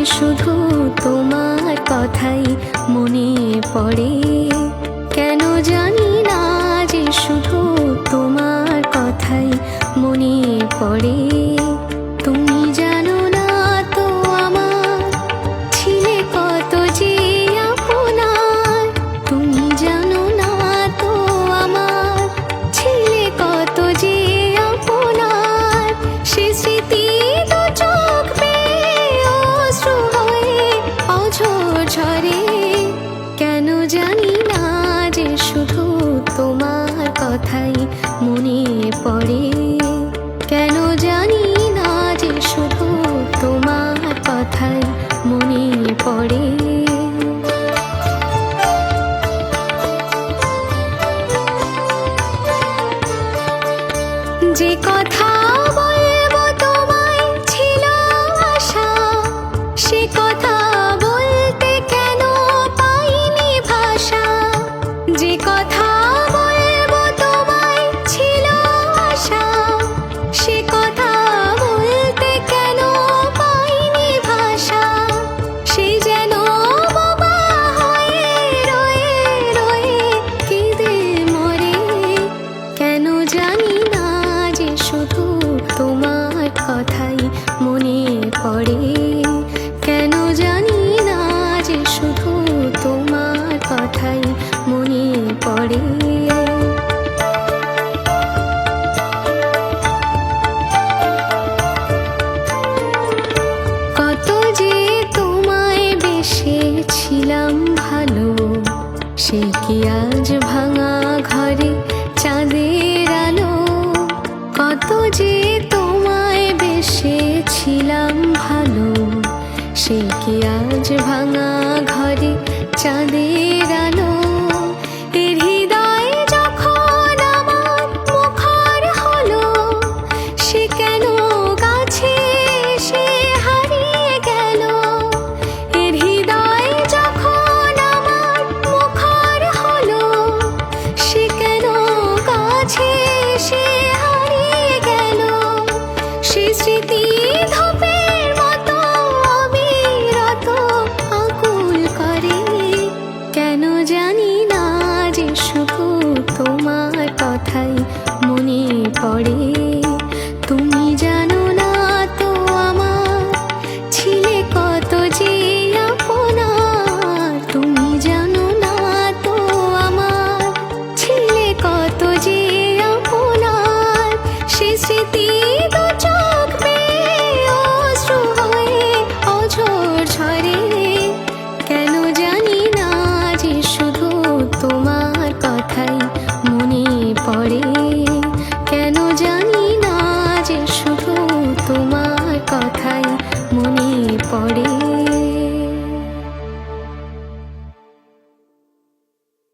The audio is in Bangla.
শুধু তোমার কথাই মনে পড়ে। কেন জানি না যে শুধু তোমার কথাই মনে পড়ে। তুমি জানো না তো আমার ছিলে কত যে আপনার। তুমি জানো না তো আমার ছিলে কত যে আপনার। সে স্মৃতি তো চোখ বেয়ে অশ্রু হয়ে অঝোর ঝরে। কেন জানি না যে শুধু তোমার কথাই মনে পড়ে। কেন জানি না যে শুধু তোমার কথাই মনে পড়ে। যে কথা বলবো তোমায় ছিল আশা, সে কথা বলতে কেন পাইনি ভাষা। যে কথা বলবো তোমায় ছিল আশা, সে কথা বলতে কেন পাইনি ভাষা। সে যেন বোবা হয়ে রয়ে রয়ে কেঁদে মরে। কেন জানি না যে শুধু তোমার কথাই মনে পড়ে। কেন জানি না যে শুধু তোমার কথাই মনে পড়ে। কত যে তোমায় বেসেছিলাম ভালো, সে কি আজ ভাঙা ঘরে চাঁদের আলো। কত যে তোমায় বেসেছিলাম ভালো, সে কি আজ ভাঙা ঘরে চাঁদের আলো। এর হৃদয় যখন আমার মুখর হলো, সে কেন কাছে এসে হারিয়ে গেল। এর হৃদয় যখন আমার মুখর হলো, সে কেন কাছে এসে হারিয়ে গেল। সে স্মৃতি ধূপের মতো অবিরত আকুল করে। কেন জানি না যে শুধু তোমার কথাই মনে পড়ে। তুমি জানো না তো আমার ছিলে কত যে আপনার। তুমি জানো না তো আমার ছিলে কত যে আপনার। সে স্মৃতি তো চোখ বেয়ে অশ্রু হয়ে অঝোর ঝরে। কেন জানি না যে শুধু তোমার কথাই মনে পড়ে। কেন জানি না যে শুধু তোমার কথাই মনে পড়ে।